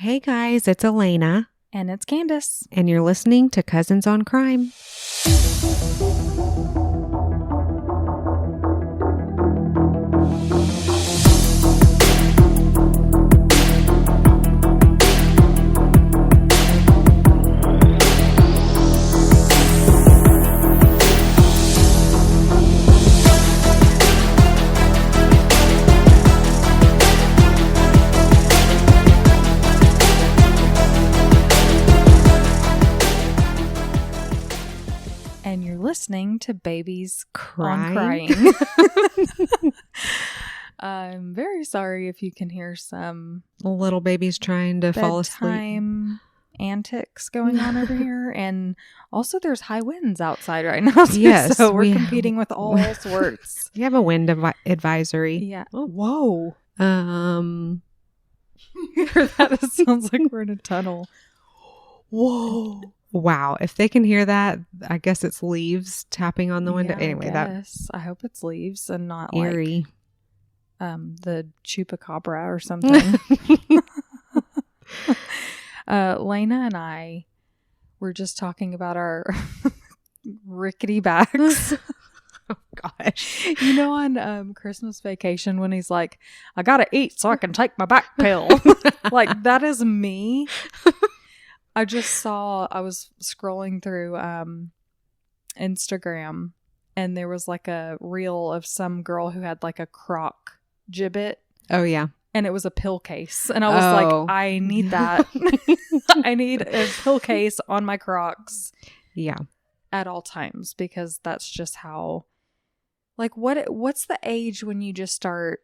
Hey guys, it's Elena. And it's Candace. And you're listening to Cousins on Crime. Listening to babies crying. I'm very sorry if you can hear some little babies trying to fall asleep. Bedtime antics going on over here, and also there's high winds outside right now. Yes, so we're competing with all sorts. We have a wind advisory. Yeah. Oh, whoa. You hear that? It sounds like we're in a tunnel. Whoa. Wow, if they can hear that, I guess it's leaves tapping on the window. Yeah, anyway, I hope it's leaves and not eerie. Like the chupacabra or something. Lena and I were just talking about our rickety backs. Oh gosh. You know, on Christmas Vacation when he's like, I gotta eat so I can take my back pill. Like, that is me. I was scrolling through Instagram, and there was like a reel of some girl who had like a croc gibbet. Oh, yeah. And it was a pill case. And I was like, I need that. I need a pill case on my Crocs. Yeah. At all times, because that's just how, like, what's the age when you just start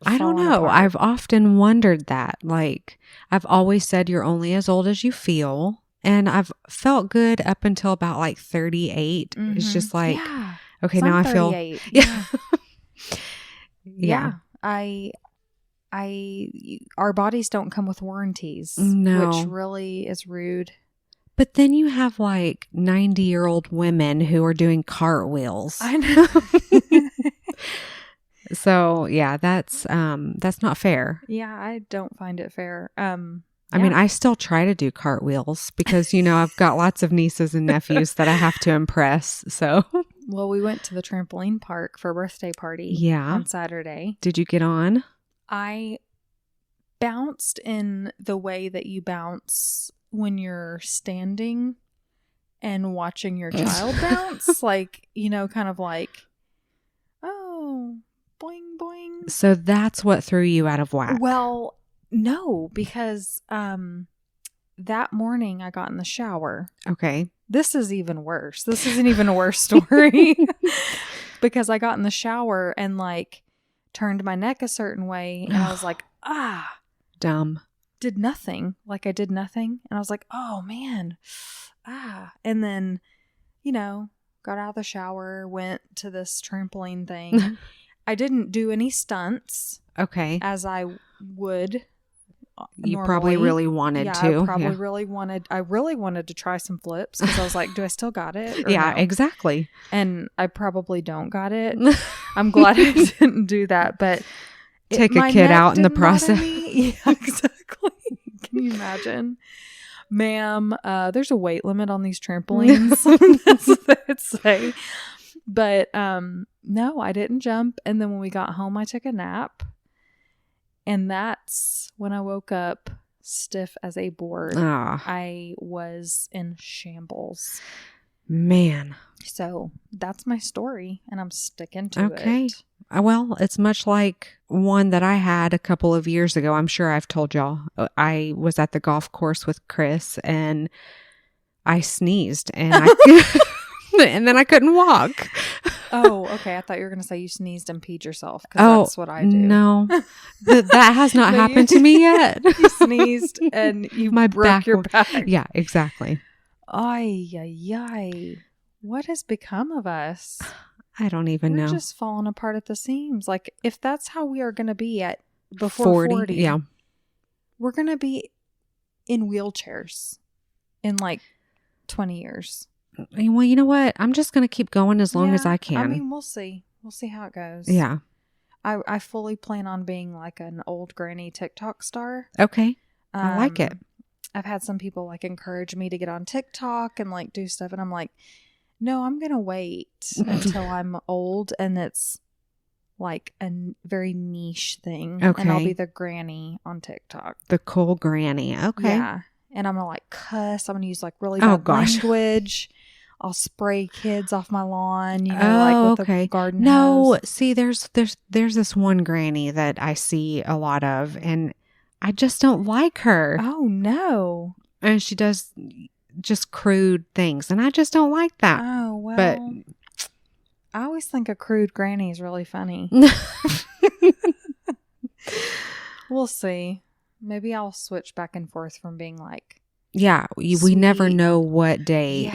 I don't know. apart? I've often wondered that. Like, I've always said you're only as old as you feel. And I've felt good up until about like 38. Mm-hmm. It's just like, yeah. Okay, so now I'm I feel. 38. Yeah. Yeah. Our bodies don't come with warranties. No. Which really is rude. But then you have like 90-year-old women who are doing cartwheels. I know. So yeah, that's not fair. Yeah, I don't find it fair. I mean, I still try to do cartwheels because, I've got lots of nieces and nephews that I have to impress. So, well, we went to the trampoline park for a birthday party on Saturday. Did you get on? I bounced in the way that you bounce when you're standing and watching your child bounce. Like, kind of like, oh, boing, boing. So that's what threw you out of whack. Well, no, because that morning I got in the shower. Okay. This is even worse. This is an even worse story. Because I got in the shower and like turned my neck a certain way, and I was like, dumb. Did nothing. Like, I did nothing. And I was like, oh man. And then, got out of the shower, went to this trampoline thing. I didn't do any stunts. Okay. As I would. You normally. Probably really wanted to. I really wanted to try some flips because I was like, do I still got it? Yeah, no? Exactly. And I probably don't got it. I'm glad I didn't do that, but take a kid out in the process. Yeah, exactly. Can you imagine? Ma'am, there's a weight limit on these trampolines. That's what they would say. But no, I didn't jump. And then when we got home, I took a nap. And that's when I woke up stiff as a board. I was in shambles. Man. So that's my story, and I'm sticking to it. Okay. Well, it's much like one that I had a couple of years ago. I'm sure I've told y'all. I was at the golf course with Chris, and I sneezed, and and then I couldn't walk. Oh, okay. I thought you were going to say you sneezed and peed yourself, because that's what I do. No, that has not happened to me yet. You sneezed and you broke your back. Yeah, exactly. Ay. What has become of us? I don't even know. We're just falling apart at the seams. Like, if that's how we are going to be at before 40, yeah, we're going to be in wheelchairs in like 20 years. Well, you know what? I'm just going to keep going as long as I can. I mean, we'll see. We'll see how it goes. Yeah. I fully plan on being like an old granny TikTok star. Okay. I like it. I've had some people like encourage me to get on TikTok and like do stuff. And I'm like, no, I'm going to wait until I'm old and it's like a very niche thing. Okay. And I'll be the granny on TikTok. The cool granny. Okay. Yeah. And I'm going to like cuss. I'm going to use like really bad language. I'll spray kids off my lawn, like with the garden hose. See, there's this one granny that I see a lot of, and I just don't like her. Oh, no. And she does just crude things, and I just don't like that. Oh, well. But I always think a crude granny is really funny. We'll see. Maybe I'll switch back and forth from being like, yeah, we never know what day,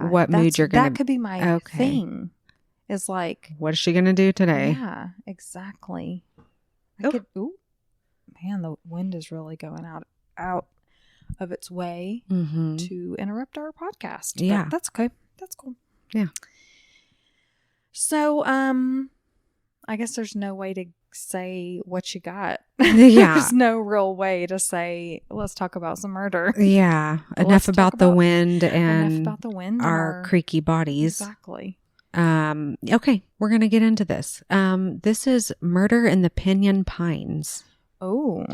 what mood you're going to. That could be my thing. Is like, what is she going to do today? Yeah, exactly. Man, the wind is really going out of its way to interrupt our podcast. Yeah, but that's okay. That's cool. Yeah. So, I guess there's no way to say what you got. Yeah. There's no real way to say, let's talk about some murder. Yeah. Enough about the wind and our creaky bodies. Exactly. Okay. We're going to get into this. This is Murder in the Pinyon Pines. Oh.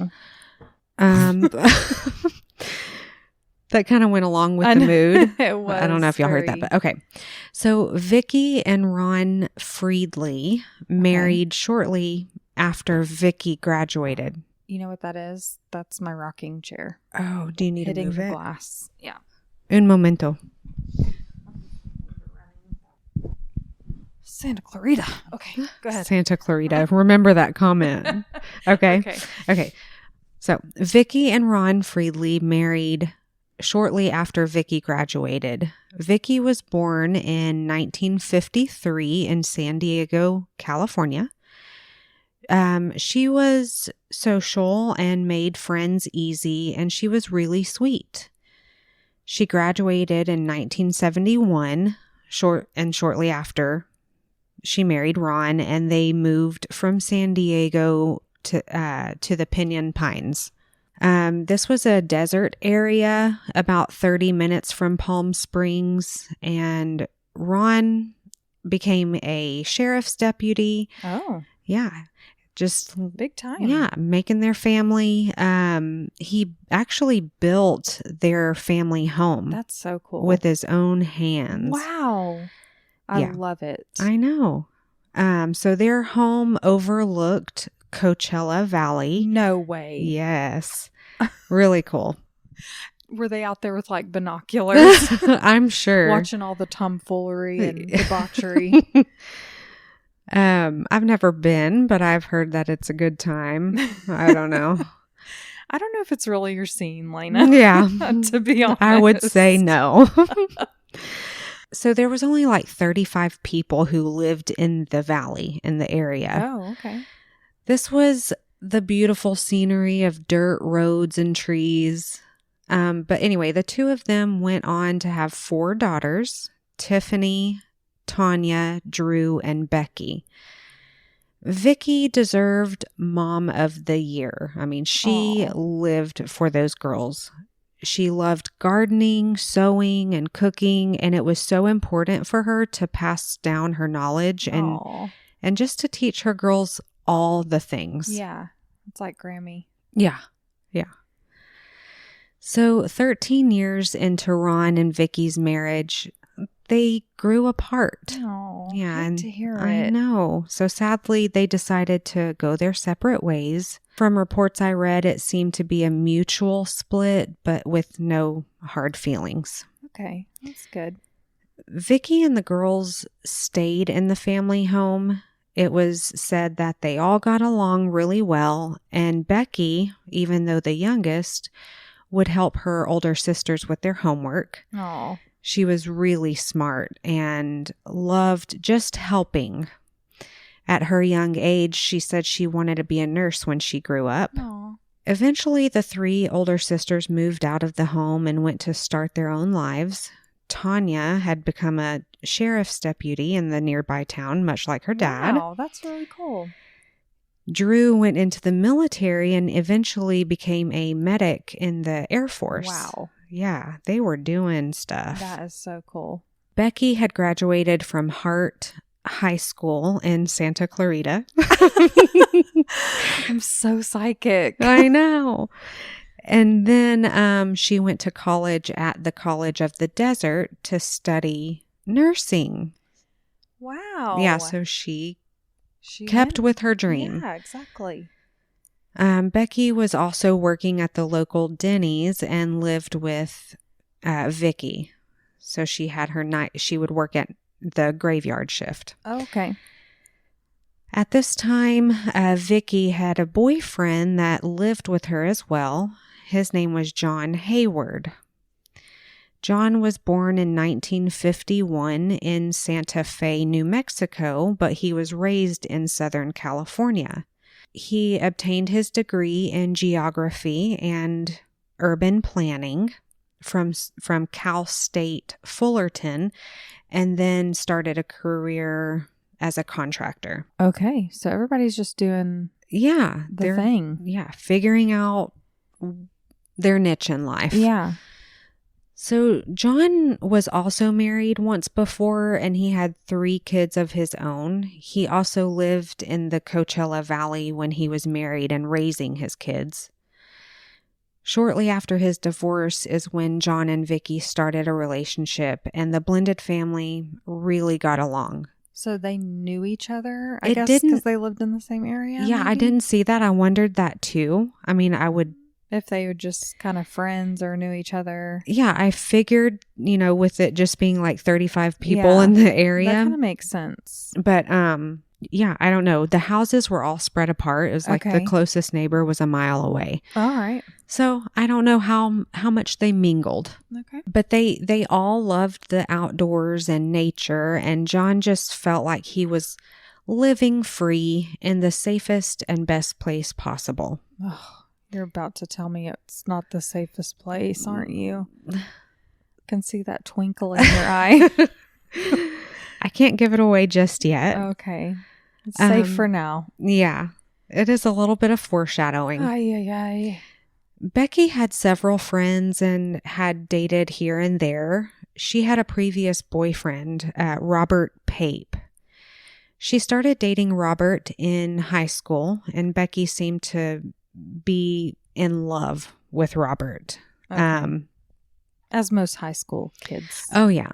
That kind of went along with the mood. It was. I don't know if y'all heard that, but okay. So Vicky and Ron Friedley married shortly after Vicky graduated. You know what that is? That's my rocking chair. Oh, do you need to move hitting it? the glass. Yeah. Un momento. Santa Clarita. Okay, go ahead. Santa Clarita. Remember that comment. Okay. Okay. So Vicky and Ron Friedley married shortly after Vicky graduated. Vicky was born in 1953 in San Diego, California. She was social and made friends easy, and she was really sweet. She graduated in 1971, shortly after she married Ron, and they moved from San Diego to the Pinyon Pines. This was a desert area about 30 minutes from Palm Springs, and Ron became a sheriff's deputy. Oh. Yeah. Just big time. Yeah. Making their family. He actually built their family home. That's so cool. With his own hands. Wow. I love it. I know. So their home overlooked Coachella Valley. No way. Yes. Really cool. Were they out there with like binoculars? I'm sure. Watching all the tomfoolery and debauchery. I've never been, but I've heard that it's a good time. I don't know. I don't know if it's really your scene, Lena. Yeah. To be honest. I would say no. So there was only like 35 people who lived in the valley, in the area. Oh, okay. This was the beautiful scenery of dirt roads and trees. But anyway, the two of them went on to have 4 daughters, Tiffany, Tanya, Drew, and Becky. Vicky deserved Mom of the Year. I mean, she lived for those girls. She loved gardening, sewing, and cooking, and it was so important for her to pass down her knowledge and just to teach her girls all the things. Yeah. It's like Grammy. Yeah. Yeah. So 13 years into Ron and Vicky's marriage, they grew apart. Oh, yeah, hate to hear it. I know. So sadly, they decided to go their separate ways. From reports I read, it seemed to be a mutual split, but with no hard feelings. Okay, that's good. Vicky and the girls stayed in the family home. It was said that they all got along really well, and Becky, even though the youngest, would help her older sisters with their homework. Oh. She was really smart and loved just helping. At her young age, she said she wanted to be a nurse when she grew up. Aww. Eventually, the 3 older sisters moved out of the home and went to start their own lives. Tanya had become a sheriff's deputy in the nearby town, much like her dad. Wow, that's really cool. Drew went into the military and eventually became a medic in the Air Force. Wow. Yeah, they were doing stuff. That is so cool. Becky had graduated from Hart High School in Santa Clarita. I'm so psychic. I know. And then she went to college at the College of the Desert to study nursing. Wow. Yeah, so she went- kept with her dream. Yeah, exactly. Becky was also working at the local Denny's and lived with Vicky. So she had her night. She would work at the graveyard shift. Okay. At this time, Vicky had a boyfriend that lived with her as well. His name was John Hayward. John was born in 1951 in Santa Fe, New Mexico, but he was raised in Southern California. He obtained his degree in geography and urban planning from Cal State Fullerton, and then started a career as a contractor. Okay. So everybody's just doing Yeah, the thing. Yeah, figuring out their niche in life. Yeah. So John was also married once before, and he had 3 kids of his own. He also lived in the Coachella Valley when he was married and raising his kids. Shortly after his divorce is when John and Vicky started a relationship, and the blended family really got along. So they knew each other, I It guess, didn't- because they lived in the same area? Yeah, I maybe? didn't see that. I wondered that too. I mean, I would... If they were just kind of friends or knew each other. Yeah, I figured, with it just being like 35 people Yeah, in the area. That kind of makes sense. But, yeah, I don't know. The houses were all spread apart. It was like Okay. the closest neighbor was a mile away. All right. So I don't know how much they mingled. Okay. But they all loved the outdoors and nature. And John just felt like he was living free in the safest and best place possible. Oh, you're about to tell me it's not the safest place, aren't you? Can see that twinkle in your eye. I can't give it away just yet. Okay. It's safe for now. Yeah, it is a little bit of foreshadowing. Ay. Becky had several friends and had dated here and there. She had a previous boyfriend, Robert Pape. She started dating Robert in high school, and Becky seemed to be in love with Robert. Okay. As most high school kids. Oh, yeah.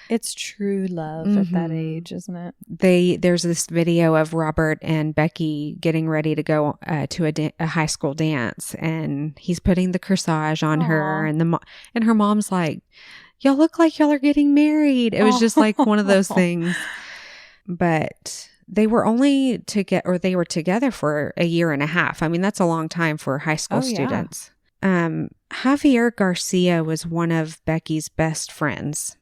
It's true love at that Mhm. age, isn't it? There's this video of Robert and Becky getting ready to go to a high school dance, and he's putting the corsage on her, Aw. and her mom's like, "Y'all look like y'all are getting married." It was just like one of those things. But they were they were together for a year and a half. I mean, that's a long time for high school Oh, yeah. students. Javier Garcia was one of Becky's best friends.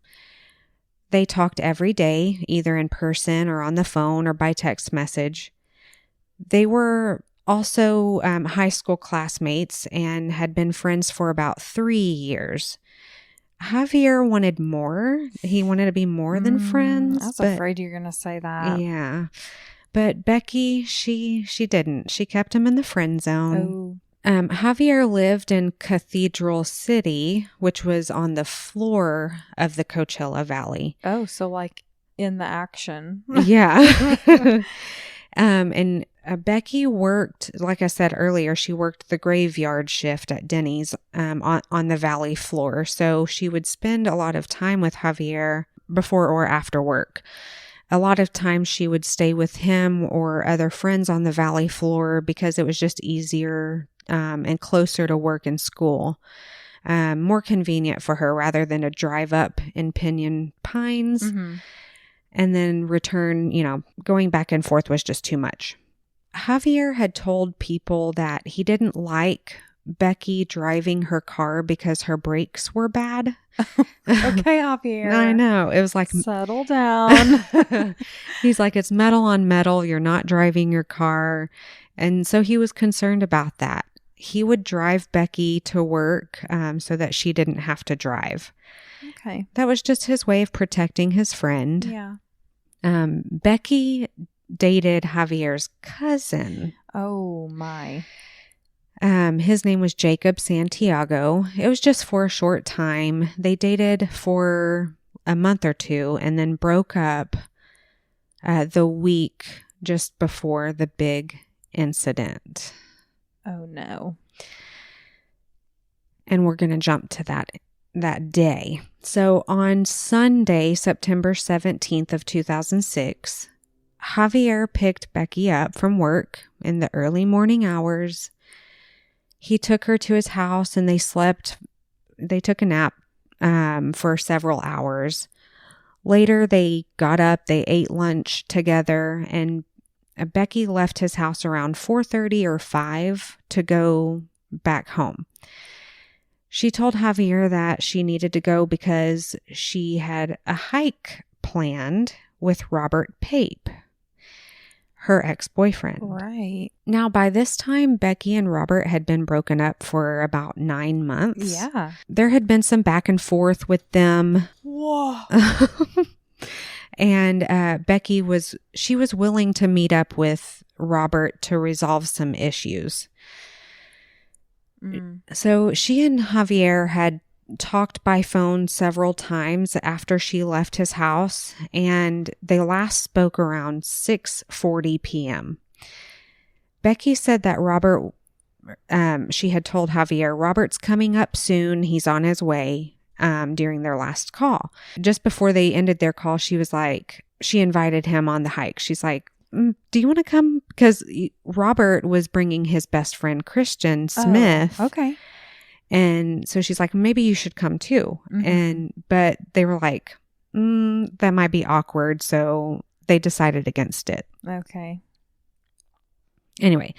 They talked every day, either in person or on the phone or by text message. They were also high school classmates and had been friends for about 3 years. Javier wanted more. He wanted to be more than friends. I was but- afraid you were going to say that. Yeah. But Becky, she didn't. She kept him in the friend zone. Oh. Javier lived in Cathedral City, which was on the floor of the Coachella Valley. Oh, so like in the action. Yeah. And Becky worked, like I said earlier, she worked the graveyard shift at Denny's on the valley floor. So she would spend a lot of time with Javier before or after work. A lot of times she would stay with him or other friends on the valley floor because it was just easier and closer to work and school. More convenient for her rather than to drive up in Pinyon Pines Mm-hmm. and then return, going back and forth was just too much. Javier had told people that he didn't like Becky driving her car because her brakes were bad. Okay, Javier. I know. It was like, settle down. he's like, it's metal on metal. You're not driving your car. And so he was concerned about that. He would drive Becky to work so that she didn't have to drive. Okay. That was just his way of protecting his friend. Yeah. Becky dated Javier's cousin. Oh, my. His name was Jacob Santiago. It was just for a short time. They dated for a month or two and then broke up the week just before the big incident. Oh, no. And we're going to jump to that day. So on Sunday, September 17th of 2006, Javier picked Becky up from work in the early morning hours. He took her to his house and they took a nap for several hours. Later, they got up, they ate lunch together, and Becky left his house around 4:30 or 5 to go back home. She told Javier that she needed to go because she had a hike planned with Robert Pape, her ex-boyfriend. Right. Now, by this time, Becky and Robert had been broken up for about 9 months. Yeah. There had been some back and forth with them. Whoa. And Becky was willing to meet up with Robert to resolve some issues. So she and Javier had talked by phone several times after she left his house, and they last spoke around 6:40 p.m. Becky said that she had told Javier, Robert's coming up soon. He's on his way, during their last call. Just before they ended their call, she invited him on the hike. She's like, do you want to come? Because Robert was bringing his best friend, Christian Smith. Oh, okay. And so she's like, maybe you should come too. But they were like, that might be awkward. So they decided against it. Okay. Anyway,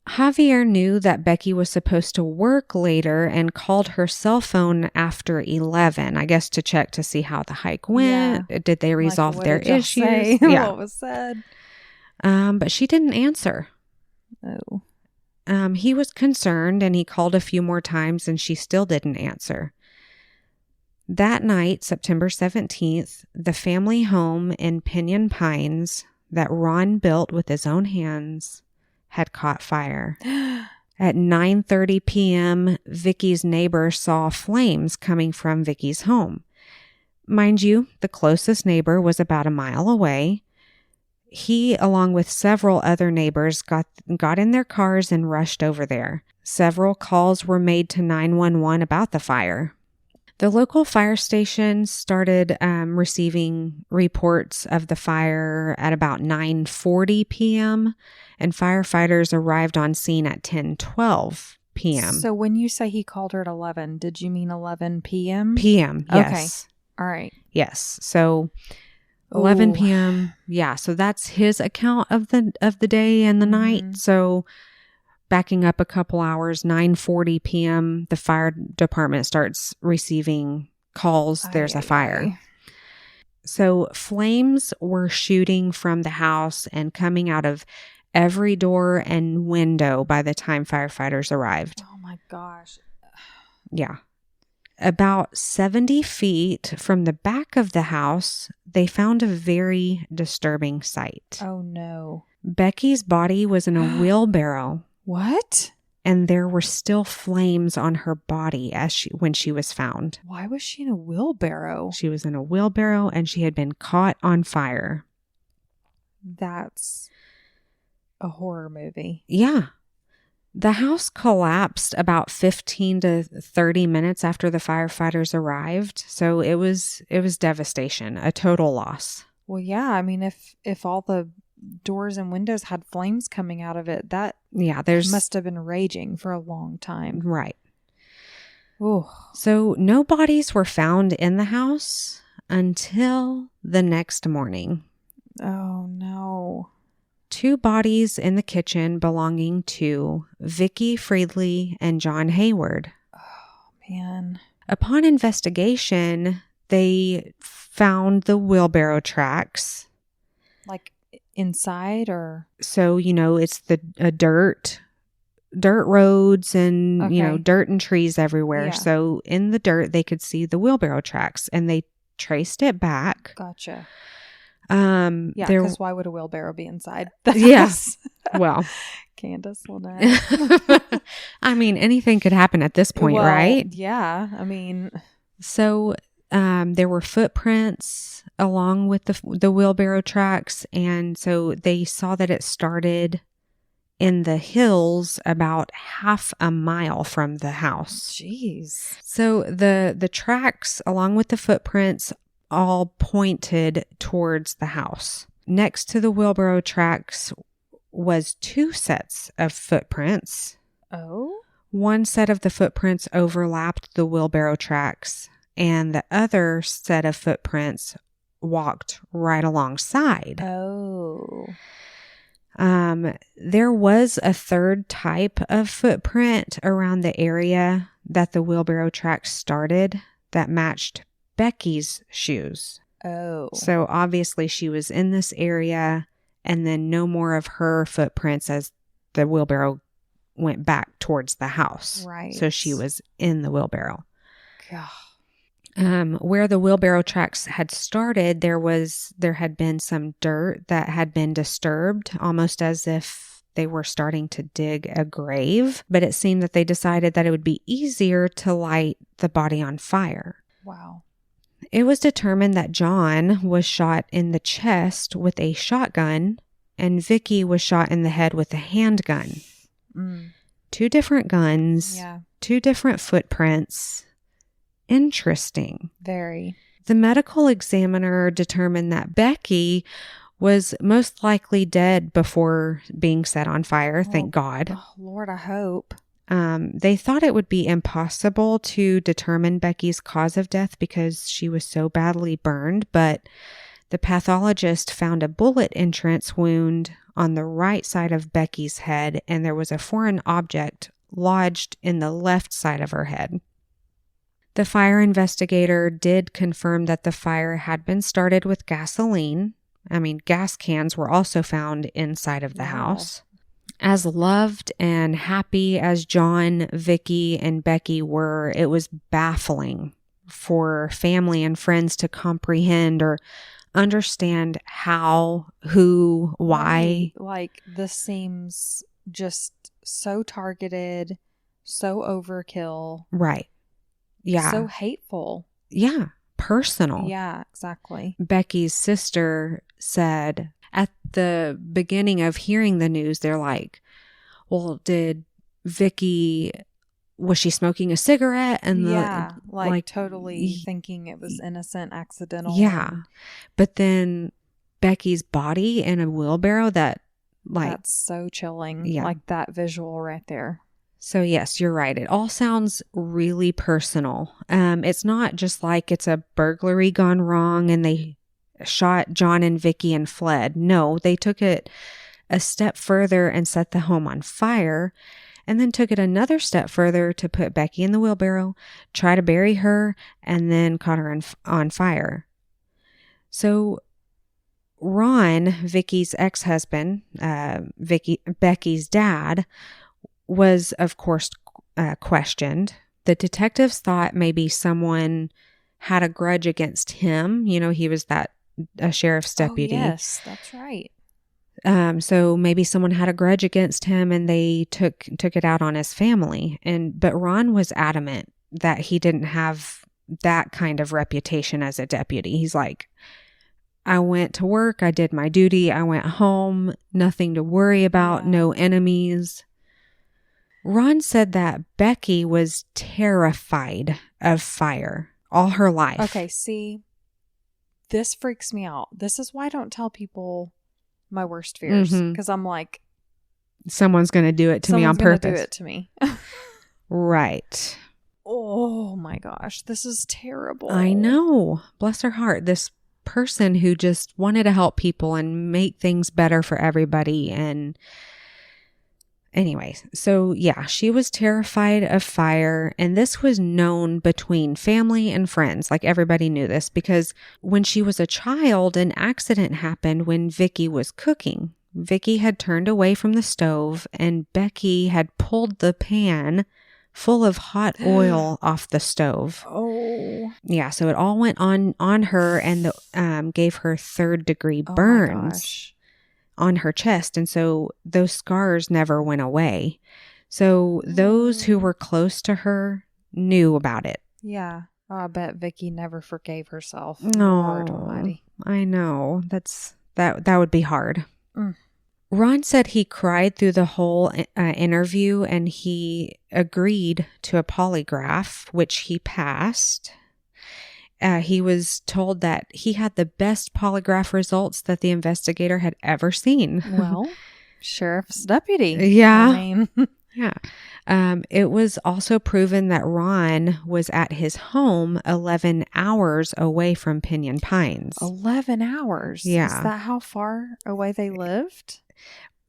Javier knew that Becky was supposed to work later and called her cell phone after 11, I guess, to check to see how the hike went. Yeah. Did they resolve their issues? Yeah. What was said? But she didn't answer. Oh. He was concerned and he called a few more times and she still didn't answer. That night, September 17th, the family home in Pinyon Pines that Ron built with his own hands had caught fire. At 9:30 p.m., Vicky's neighbor saw flames coming from Vicky's home. Mind you, the closest neighbor was about a mile away. He, along with several other neighbors, got in their cars and rushed over there. Several calls were made to 911 about the fire. The local fire station started receiving reports of the fire at about 9:40 p.m., and firefighters arrived on scene at 10:12 p.m. So when you say he called her at 11, did you mean 11 p.m.? p.m., yes. Okay. All right. Yes. So 11 p.m. Yeah. So that's his account of the day and the night. So backing up a couple hours, 9:40 p.m., the fire department starts receiving calls. There's a fire. So flames were shooting from the house and coming out of every door and window by the time firefighters arrived. Oh my gosh. Yeah. About 70 feet from the back of the house, they found a very disturbing sight. Oh no. Becky's body was in a wheelbarrow. What? And there were still flames on her body when she was found. Why was she in a wheelbarrow? She was in a wheelbarrow and she had been caught on fire. That's a horror movie. Yeah. The house collapsed about 15 to 30 minutes after the firefighters arrived. So it was devastation, a total loss. Well, yeah. I mean, if all the doors and windows had flames coming out of it, that must have been raging for a long time. Right. Oh. So no bodies were found in the house until the next morning. Oh, no. 2 bodies in the kitchen belonging to Vicky Friedley and John Hayward. Oh, man. Upon investigation, they found the wheelbarrow tracks. Like inside or? So, it's the dirt roads and, dirt and trees everywhere. Yeah. So in the dirt, they could see the wheelbarrow tracks and they traced it back. Gotcha. Yeah, there, because why would a wheelbarrow be inside the yeah, house? well, Candace Lynette. I mean, anything could happen at this point, Well, right? yeah. I mean, So, there were footprints along with the wheelbarrow tracks, and so they saw that it started in the hills about half a mile from the house. jeez. So the tracks along with the footprints all pointed towards the house. Next to the wheelbarrow tracks was 2 sets of footprints. Oh? One set of the footprints overlapped the wheelbarrow tracks, and the other set of footprints walked right alongside. Oh. There was a third type of footprint around the area that the wheelbarrow tracks started that matched Becky's shoes. Oh. So obviously she was in this area, and then no more of her footprints as the wheelbarrow went back towards the house. Right. So she was in the wheelbarrow. God. Where the wheelbarrow tracks had started, there had been some dirt that had been disturbed, almost as if they were starting to dig a grave. But it seemed that they decided that it would be easier to light the body on fire. Wow. It was determined that John was shot in the chest with a shotgun, and Vicky was shot in the head with a handgun. 2 different guns, Yeah. 2 different footprints. Interesting. Very. The medical examiner determined that Becky was most likely dead before being set on fire, thank God. Oh, Lord, I hope. They thought it would be impossible to determine Becky's cause of death because she was so badly burned, but the pathologist found a bullet entrance wound on the right side of Becky's head, and there was a foreign object lodged in the left side of her head. The fire investigator did confirm that the fire had been started with gasoline. I mean, gas cans were also found inside of the house. As loved and happy as John, Vicky, and Becky were, it was baffling for family and friends to comprehend or understand how, who, why. Like, this seems just so targeted, so overkill. Right. Yeah. So hateful. Yeah. Personal. Yeah, exactly. Becky's sister said at the beginning of hearing the news, they're like, well, was she smoking a cigarette? And like totally thinking it was innocent, accidental. Yeah. But then Becky's body in a wheelbarrow, that's so chilling. Yeah. Like that visual right there. So yes, you're right. It all sounds really personal. It's not just like it's a burglary gone wrong and they shot John and Vicky and fled. No, they took it a step further and set the home on fire, and then took it another step further to put Becky in the wheelbarrow, try to bury her, and then caught her on fire. So Ron, Vicky's ex-husband, Becky's dad, was, of course, questioned. The detectives thought maybe someone had a grudge against him. You know, he was a sheriff's deputy. Oh, yes, that's right. So maybe someone had a grudge against him and they took it out on his family. But Ron was adamant that he didn't have that kind of reputation as a deputy. He's like, I went to work, I did my duty, I went home, nothing to worry about, no enemies. Ron said that Becky was terrified of fire all her life. Okay, see, this freaks me out. This is why I don't tell people my worst fears, because I'm like, someone's going to do it to me on purpose. Do it to me. Right. Oh my gosh, this is terrible. I know. Bless her heart. This person who just wanted to help people and make things better for everybody. And anyway, so yeah, she was terrified of fire, and this was known between family and friends. Like, everybody knew this because when she was a child, an accident happened when Vicky was cooking. Vicky had turned away from the stove and Becky had pulled the pan full of hot oil off the stove. Oh. Yeah, so it all went on her and gave her third-degree burns on her chest. And so those scars never went away. So those who were close to her knew about it. Yeah. Oh, I bet Vicky never forgave herself. No, Lord Almighty. I know. That would be hard. Mm. Ron said he cried through the whole interview, and he agreed to a polygraph, which he passed. He was told that he had the best polygraph results that the investigator had ever seen. Well, sheriff's deputy. Yeah. I mean. Yeah. It was also proven that Ron was at his home 11 hours away from Pinyon Pines. 11 hours? Yeah. Is that how far away they lived?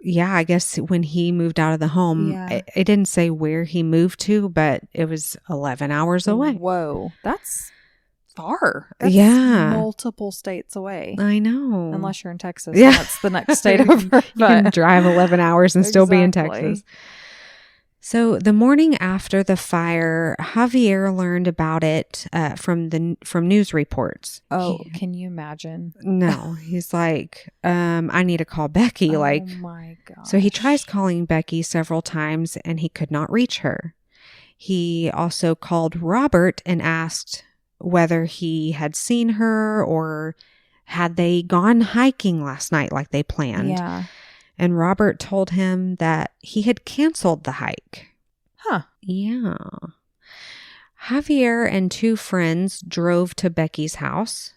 Yeah, I guess when he moved out of the home, it didn't say where he moved to, but it was 11 hours away. Whoa. That's far. That's multiple states away. I know. Unless you're in Texas. Yeah. That's the next state over. You can drive 11 hours and still be in Texas. So the morning after the fire, Javier learned about it from news reports. Oh, can you imagine? No, he's like, I need to call Becky. Oh like, my gosh. So he tries calling Becky several times and he could not reach her. He also called Robert and asked whether he had seen her or had they gone hiking last night like they planned. Yeah. And Robert told him that he had canceled the hike. Huh. Yeah. Javier and two friends drove to Becky's house.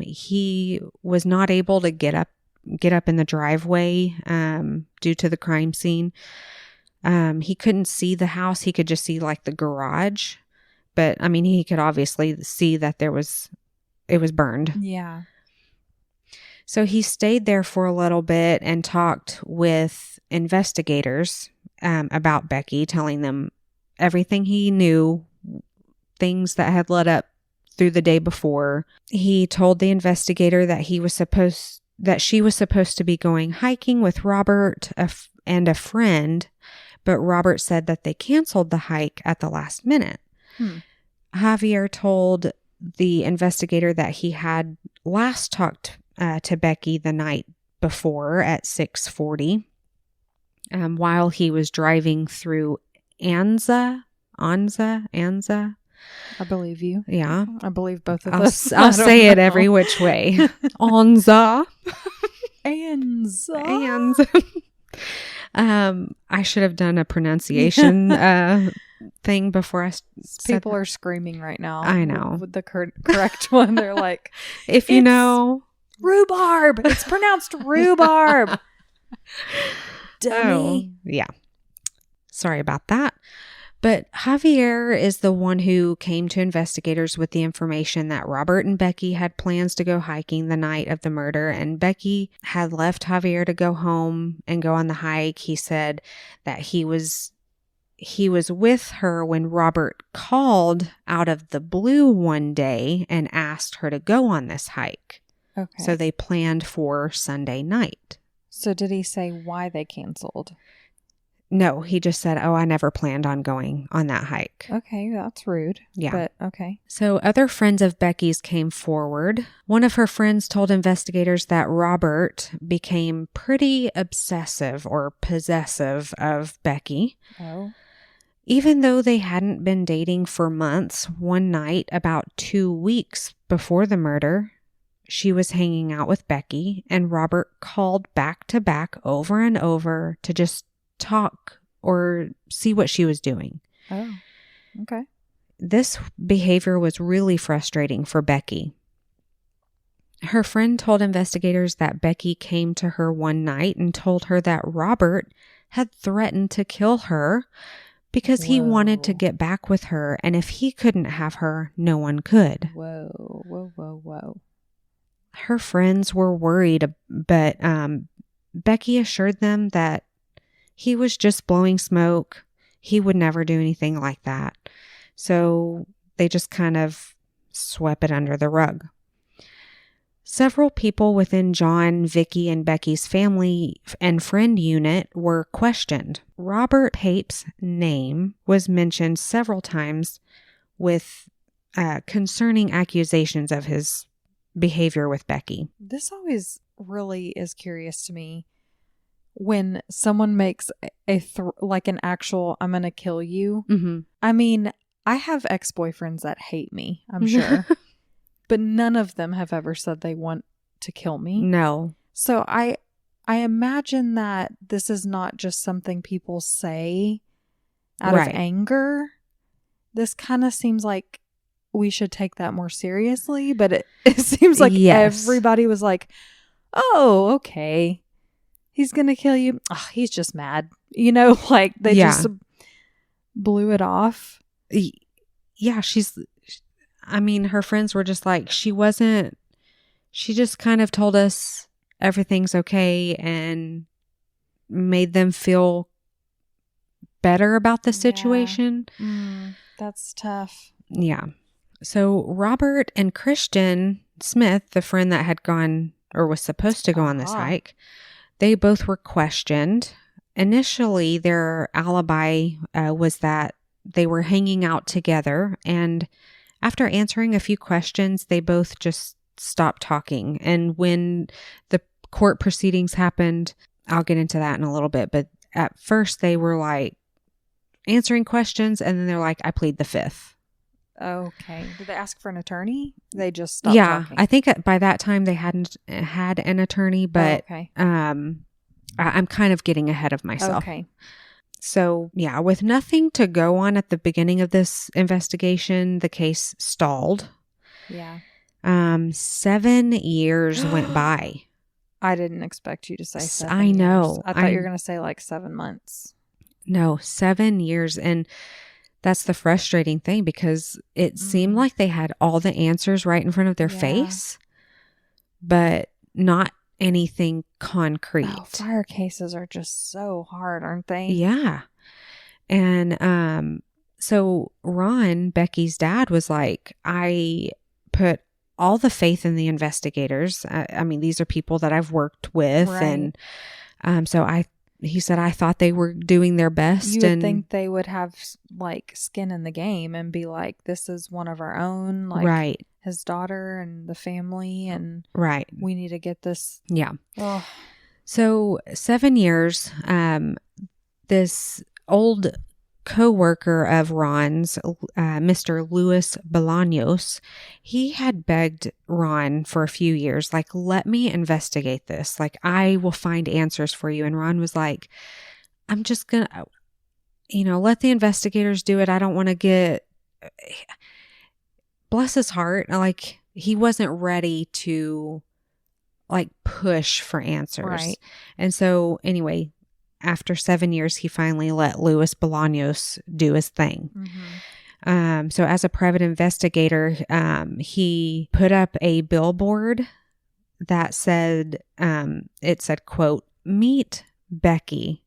He was not able to get up in the driveway due to the crime scene. He couldn't see the house. He could just see like the garage. But I mean, he could obviously see that it was burned. Yeah. So he stayed there for a little bit and talked with investigators about Becky, telling them everything he knew, things that had led up through the day before. He told the investigator that she was supposed to be going hiking with Robert and a friend, but Robert said that they canceled the hike at the last minute. Javier told the investigator that he had last talked to Becky the night before at 6:40 while he was driving through Anza. I believe you. Yeah. I believe both of us. I'll say it every which way. Anza. Anza. I should have done a pronunciation thing before I said People are screaming right now. I know. With the correct one. They're like, if you know. Rhubarb. It's pronounced rhubarb. Dummy. Oh, yeah. Sorry about that. But Javier is the one who came to investigators with the information that Robert and Becky had plans to go hiking the night of the murder, and Becky had left Javier to go home and go on the hike. He said that he was with her when Robert called out of the blue one day and asked her to go on this hike. Okay. So they planned for Sunday night. So did he say why they canceled? No, he just said, I never planned on going on that hike. Okay, that's rude. Yeah. But okay. So other friends of Becky's came forward. One of her friends told investigators that Robert became pretty obsessive or possessive of Becky. Oh. Even though they hadn't been dating for months, one night about 2 weeks before the murder, she was hanging out with Becky, and Robert called back to back over and over to just talk or see what she was doing. Oh, okay. This behavior was really frustrating for Becky. Her friend told investigators that Becky came to her one night and told her that Robert had threatened to kill her because he wanted to get back with her, and if he couldn't have her, no one could. Whoa. Her friends were worried, but Becky assured them that he was just blowing smoke. He would never do anything like that. So they just kind of swept it under the rug. Several people within John, Vicky, and Becky's family and friend unit were questioned. Robert Pape's name was mentioned several times with concerning accusations of his behavior with Becky. This always really is curious to me when someone makes like an actual, I'm going to kill you. Mm-hmm. I mean, I have ex-boyfriends that hate me, I'm sure. But none of them have ever said they want to kill me. No. So I imagine that this is not just something people say out of anger. This kind of seems like we should take that more seriously. But it seems like everybody was like, oh, okay. He's going to kill you. Oh, he's just mad. You know, like they just blew it off. Yeah, her friends were just like, she just kind of told us everything's okay and made them feel better about the situation. That's tough. Yeah. So Robert and Christian Smith, the friend that had gone or was supposed to go on this hike, they both were questioned. Initially, their alibi was that they were hanging out together, and after answering a few questions, they both just stopped talking. And when the court proceedings happened, I'll get into that in a little bit, but at first they were like answering questions, and then they're like, I plead the fifth. Okay. Did they ask for an attorney? They just stopped talking? I think by that time they hadn't had an attorney, but I'm kind of getting ahead of myself. Okay. So, yeah, with nothing to go on at the beginning of this investigation, the case stalled. Yeah. 7 years went by. I didn't expect you to say 7 I know. years. I thought you were going to say like 7 months. No, 7 years. And that's the frustrating thing, because it seemed like they had all the answers right in front of their face, but not anything concrete. Oh, fire cases are just so hard, aren't they? Yeah. And so Ron, Becky's dad, was like, I put all the faith in the investigators. I mean, these are people that I've worked with. Right. And so he said, I thought they were doing their best. You would think they would have like skin in the game and be like, this is one of our own, like right. his daughter and the family, and right. we need to get this. Yeah. Oh. So 7 years, this old co-worker of Ron's, Mr. Louis Bolaños, he had begged Ron for a few years, like, let me investigate this. Like, I will find answers for you. And Ron was like, I'm just going to, let the investigators do it. I don't want to get, bless his heart. Like, he wasn't ready to like push for answers. Right. And so anyway, after 7 years, he finally let Louis Bolaños do his thing. Mm-hmm. So as a private investigator, he put up a billboard that said, quote, meet Becky.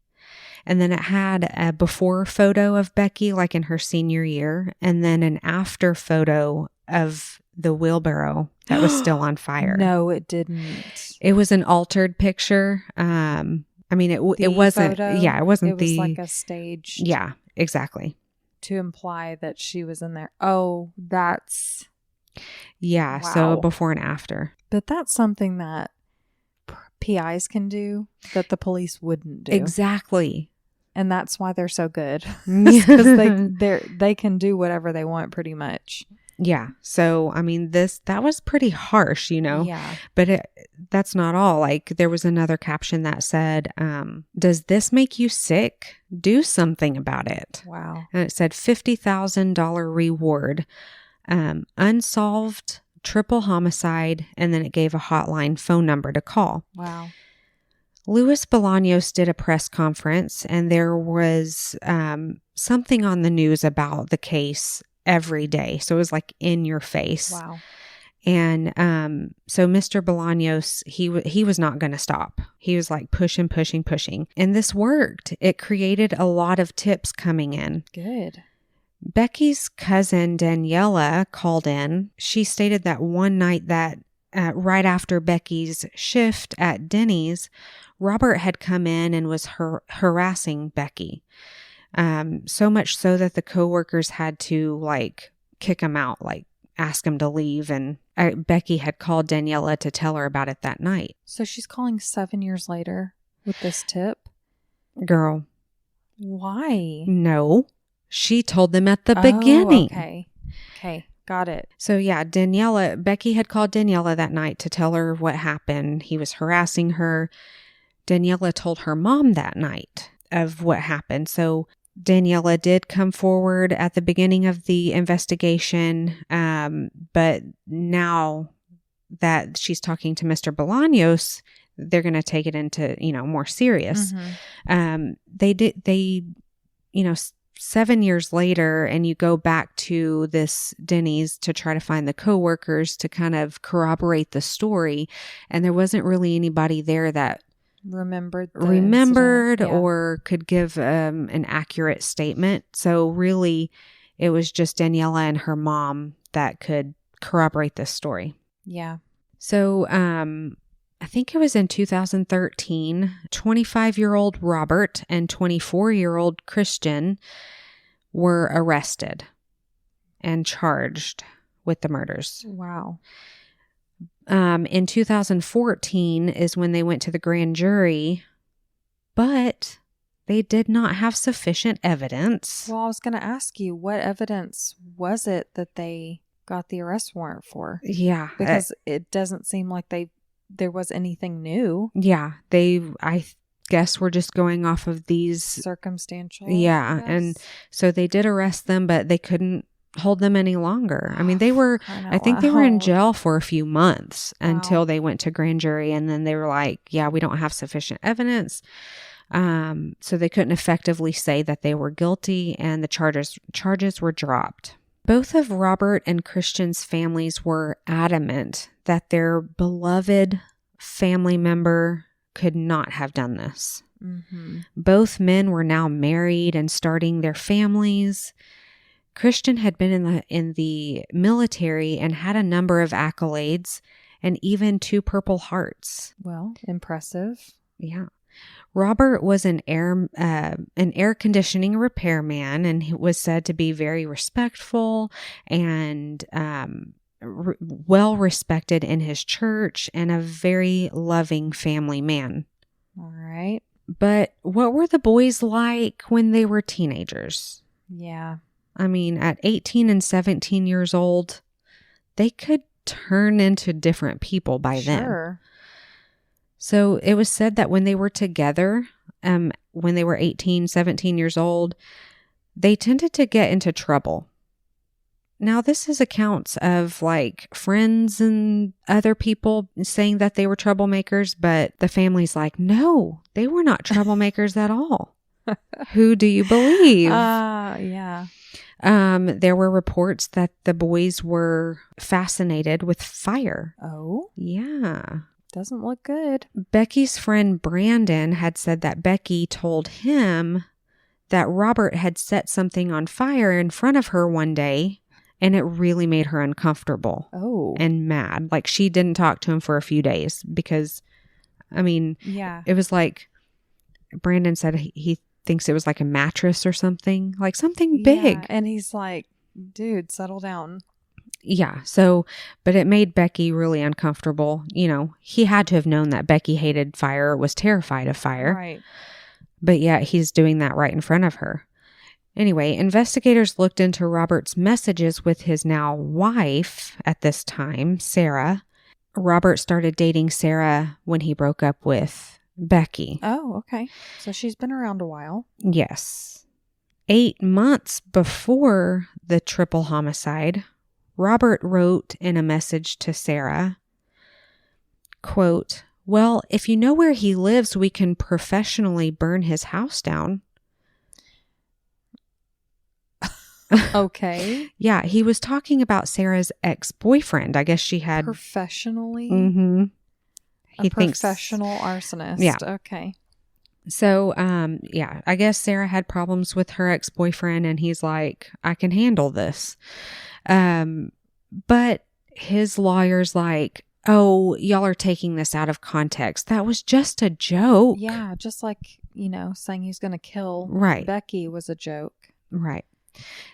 And then it had a before photo of Becky, like in her senior year, and then an after photo of the wheelbarrow that was still on fire. No, it didn't. It was an altered picture. I mean, it wasn't, photo, it wasn't it was like a stage. Yeah, exactly. To imply that she was in there. Oh, that's. Yeah. Wow. So before and after. But that's something that PIs can do that the police wouldn't do. Exactly. And that's why they're so good. Because they can do whatever they want pretty much. Yeah. So, I mean, that was pretty harsh, Yeah. But that's not all. Like, there was another caption that said, does this make you sick? Do something about it. Wow. And it said $50,000 reward, unsolved triple homicide. And then it gave a hotline phone number to call. Wow. Louis Bolaños did a press conference, and there was something on the news about the case every day. So it was like in your face. Wow. And so Mr. Bolaños, he was not going to stop. He was like pushing. And this worked. It created a lot of tips coming in. Good. Becky's cousin, Daniela, called in. She stated that one night that right after Becky's shift at Denny's, Robert had come in and was harassing Becky. So much so that the coworkers had to like kick him out, like ask him to leave. And Becky had called Daniela to tell her about it that night. So she's calling 7 years later with this tip? Girl. Why? No. She told them at the beginning. Okay. Got it. So yeah, Becky had called Daniela that night to tell her what happened. He was harassing her. Daniela told her mom that night of what happened. So Daniela did come forward at the beginning of the investigation. But now that she's talking to Mr. Bolaños, they're going to take it into, more serious. They 7 years later, and you go back to this Denny's to try to find the coworkers to kind of corroborate the story. And there wasn't really anybody there that remembered or could give an accurate statement. So really it was just Daniela and her mom that could corroborate this story. Yeah. So, I think it was in 2013, 25-year-old Robert and 24-year-old Christian were arrested and charged with the murders. Wow. In 2014 is when they went to the grand jury, but they did not have sufficient evidence. Well, I was going to ask you, what evidence was it that they got the arrest warrant for? Yeah. Because it doesn't seem like there was anything new. Yeah. I guess we're just going off of these circumstantial. Yeah. And so they did arrest them, but they couldn't hold them any longer. I mean, I think they were in jail for a few months until they went to grand jury. And then they were like, yeah, we don't have sufficient evidence. So they couldn't effectively say that they were guilty, and the charges were dropped. Both of Robert and Christian's families were adamant that their beloved family member could not have done this. Mm-hmm. Both men were now married and starting their families. Christian had been in the military and had a number of accolades and even 2 Purple Hearts. Well, impressive. Yeah. Robert was an air conditioning repairman, and he was said to be very respectful and well respected in his church, and a very loving family man. All right. But what were the boys like when they were teenagers? Yeah. I mean, at 18 and 17 years old, they could turn into different people by then. Sure. So it was said that when they were together, when they were 18, 17 years old, they tended to get into trouble. Now, this is accounts of like friends and other people saying that they were troublemakers, but the family's like, no, they were not troublemakers at all. Who do you believe? Yeah. There were reports that the boys were fascinated with fire. Oh? Yeah. Doesn't look good. Becky's friend Brandon had said that Becky told him that Robert had set something on fire in front of her one day, and it really made her uncomfortable. Oh. And mad. Like, she didn't talk to him for a few days because, I mean, yeah, it was like Brandon said he thinks it was like a mattress or something, like something big. Yeah, and he's like, dude, settle down. Yeah. So, but it made Becky really uncomfortable. You know, he had to have known that Becky hated fire, was terrified of fire. Right. But yet he's doing that right in front of her. Anyway, investigators looked into Robert's messages with his now wife at this time, Sarah. Robert started dating Sarah when he broke up with Becky. Oh, okay. So she's been around a while. Yes. 8 months before the triple homicide, Robert wrote in a message to Sarah, quote, "Well, if you know where he lives, we can professionally burn his house down." Okay. Yeah, he was talking about Sarah's ex-boyfriend. I guess she had... Professionally? Mm-hmm. He thinks... professional arsonist. Yeah. Okay. So, yeah, I guess Sarah had problems with her ex-boyfriend, and he's like, I can handle this. But his lawyer's like, oh, y'all are taking this out of context. That was just a joke. Yeah, just like, saying he's going to kill Right. Becky was a joke. Right.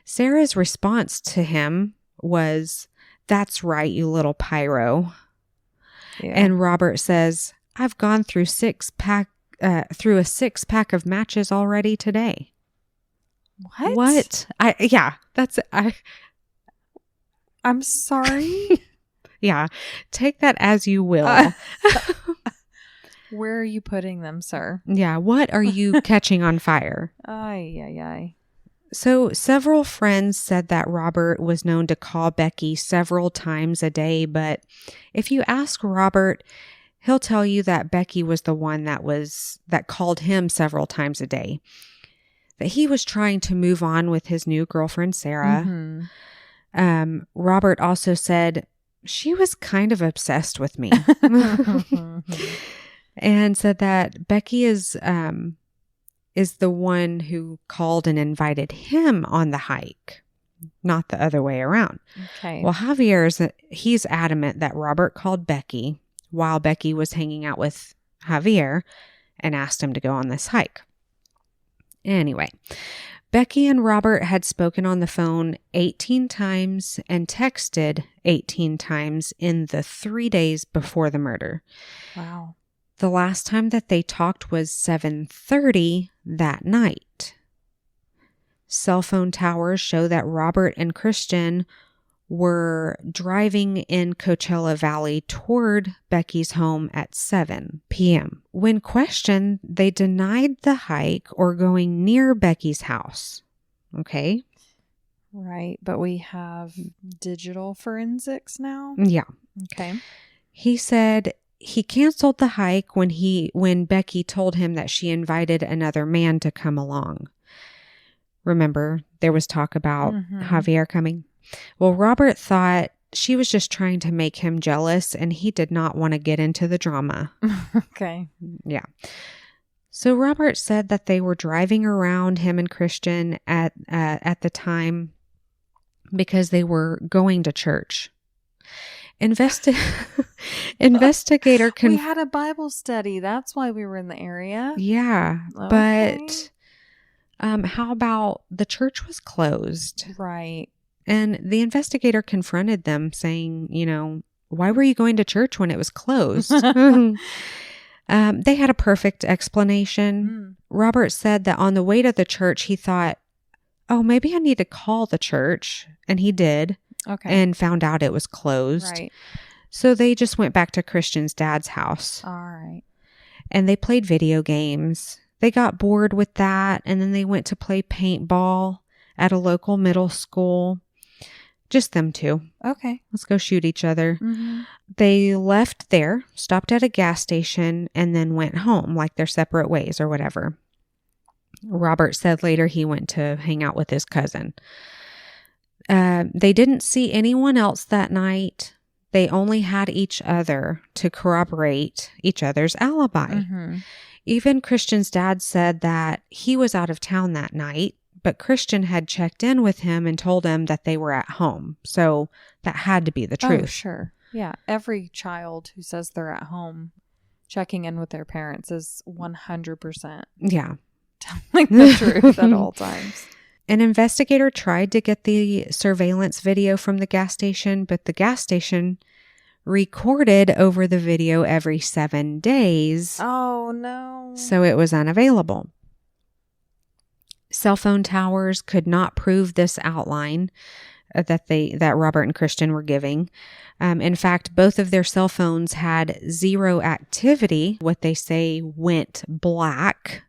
Sarah's response to him was, "That's right, you little pyro." Yeah. And Robert says, "I've gone through a 6-pack of matches already today." What? I'm sorry. Yeah, take that as you will. Where are you putting them, sir? Yeah, what are you catching on fire? Ay. So several friends said that Robert was known to call Becky several times a day, but if you ask Robert, he'll tell you that Becky was the one that called him several times a day. That he was trying to move on with his new girlfriend, Sarah. Mm-hmm. Robert also said, "She was kind of obsessed with me." And said that Becky is the one who called and invited him on the hike, not the other way around. Okay. Well, he's adamant that Robert called Becky while Becky was hanging out with Javier and asked him to go on this hike. Anyway, Becky and Robert had spoken on the phone 18 times and texted 18 times in the 3 days before the murder. Wow. The last time that they talked was 7:30 that night. Cell phone towers show that Robert and Christian were driving in Coachella Valley toward Becky's home at 7 p.m. When questioned, they denied the hike or going near Becky's house. Okay? Right, but we have digital forensics now? Yeah. Okay. He said he canceled the hike when Becky told him that she invited another man to come along. Remember, there was talk about Javier coming. Well, Robert thought she was just trying to make him jealous, and he did not want to get into the drama. Okay. Yeah. So Robert said that they were driving around, him and Christian, at the time because they were going to church. Investigator we had a Bible study. That's why we were in the area. Yeah, Okay. but how about the church was closed? Right. And the investigator confronted them saying, why were you going to church when it was closed? They had a perfect explanation. Robert said that on the way to the church, he thought, oh, maybe I need to call the church. And he did. Okay. And found out it was closed. Right. So they just went back to Christian's dad's house. All right. And they played video games. They got bored with that. And then they went to play paintball at a local middle school. Just them two. Okay. Let's go shoot each other. Mm-hmm. They left there, stopped at a gas station, and then went home like their separate ways or whatever. Robert said later he went to hang out with his cousin. They didn't see anyone else that night. They only had each other to corroborate each other's alibi. Mm-hmm. Even Christian's dad said that he was out of town that night, but Christian had checked in with him and told him that they were at home. So that had to be the truth. Oh, sure. Yeah. Every child who says they're at home checking in with their parents is 100% Yeah. telling the truth at all times. An investigator tried to get the surveillance video from the gas station, but the gas station recorded over the video every 7 days. Oh, no. So it was unavailable. Cell phone towers could not prove this outline that Robert and Christian were giving. In fact, both of their cell phones had zero activity. What they say went black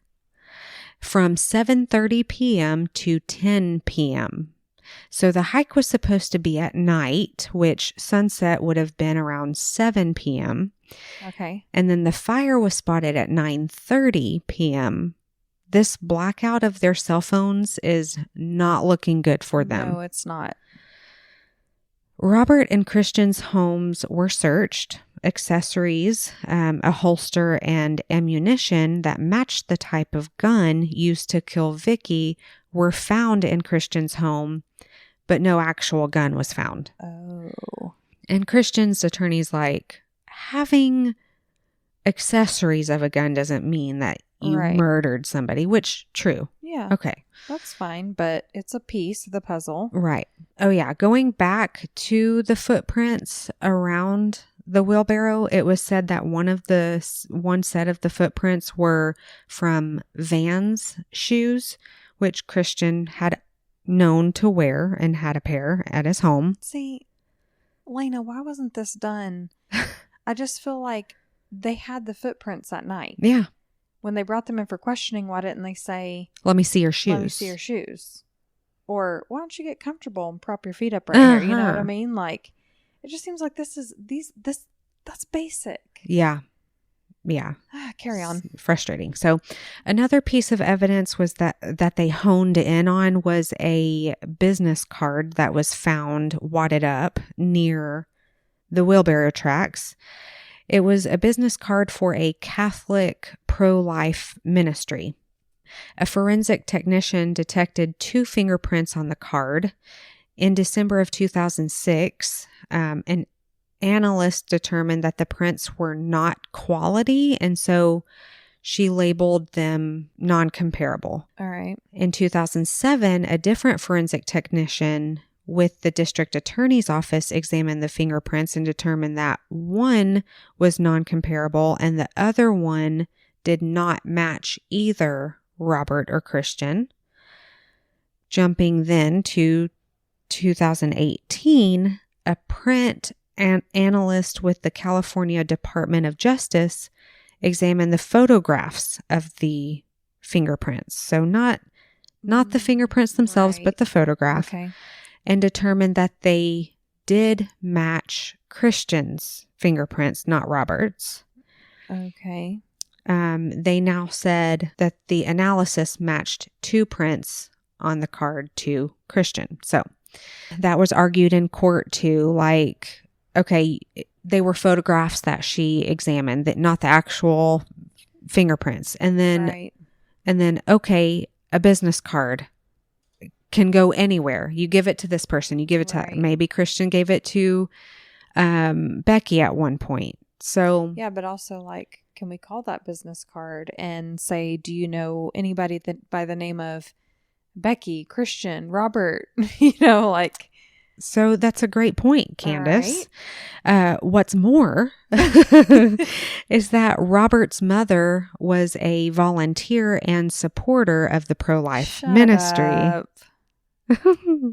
from 7:30 p.m. to 10 p.m. So the hike was supposed to be at night, which sunset would have been around 7 p.m. Okay. And then the fire was spotted at 9:30 p.m. This blackout of their cell phones is not looking good for them. No, it's not. Robert and Christian's homes were searched. Accessories, a holster, and ammunition that matched the type of gun used to kill Vicky were found in Christian's home, but no actual gun was found. Oh. And Christian's attorney's like, having accessories of a gun doesn't mean that you Right. murdered somebody, which true. Yeah. Okay. That's fine, but it's a piece of the puzzle. Right. Oh yeah. Going back to the footprints around the wheelbarrow, it was said that one set of the footprints were from Vans shoes, which Christian had known to wear and had a pair at his home. See, Lena, why wasn't this done? I just feel like they had the footprints that night. Yeah. When they brought them in for questioning, why didn't they say, Let me see your shoes. let me see your shoes? Or why don't you get comfortable and prop your feet up right here? You know what I mean? Like, it just seems like that's basic. Yeah. Yeah. Carry on. It's frustrating. So another piece of evidence was that they honed in on was a business card that was found wadded up near the wheelbarrow tracks. It was a business card for a Catholic pro-life ministry. A forensic technician detected 2 fingerprints on the card. In December of 2006, an analyst determined that the prints were not quality, and so she labeled them non-comparable. All right. In 2007, a different forensic technician with the district attorney's office examined the fingerprints and determined that one was non-comparable and the other one did not match either Robert or Christian. Jumping then to 2018, a print analyst with the California Department of Justice examined the photographs of the fingerprints. So not the fingerprints themselves, Right. but the photograph. Okay. And determined that they did match Christian's fingerprints, not Robert's. Okay. They now said that the analysis matched 2 prints on the card to Christian. So that was argued in court too, like, okay, they were photographs that she examined, that not the actual fingerprints. And then, okay, a business card can go anywhere. You give it to this person. You give it to, maybe Christian gave it to Becky at one point. So yeah, but also, like, can we call that business card and say, do you know anybody that by the name of Becky, Christian, Robert? You know, like. So that's a great point, Candace. What's more is that Robert's mother was a volunteer and supporter of the pro-life ministry. Up. Go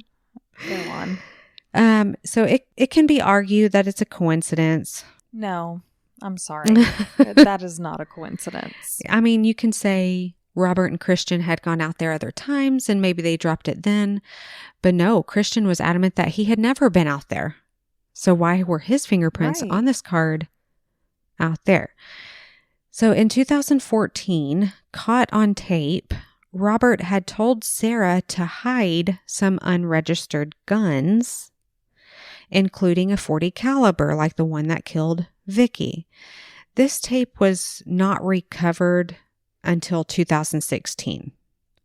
on. So it can be argued that it's a coincidence. No, I'm sorry. That is not a coincidence. I mean, you can say Robert and Christian had gone out there other times and maybe they dropped it then. But no, Christian was adamant that he had never been out there. So why were his fingerprints on this card out there? So in 2014, caught on tape, Robert had told Sarah to hide some unregistered guns, including a .40 caliber like the one that killed Vicky. This tape was not recovered until 2016.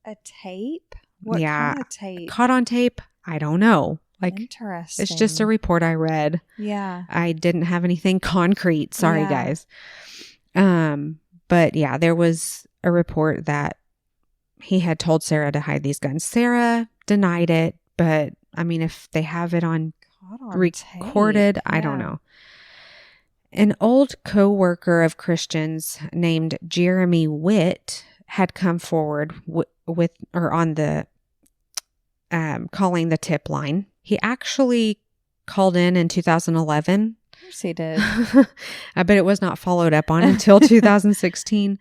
A tape? What kind of tape? Caught on tape? I don't know. Like, interesting. It's just a report I read. Yeah. I didn't have anything concrete. Sorry, guys. But yeah, there was a report that he had told Sarah to hide these guns. Sarah denied it, but I mean, if they have it on recorded, I don't know. An old co-worker of Christian's named Jeremy Witt had come forward on the calling the tip line. He actually called in 2011. Of course he did. But it was not followed up on until 2016.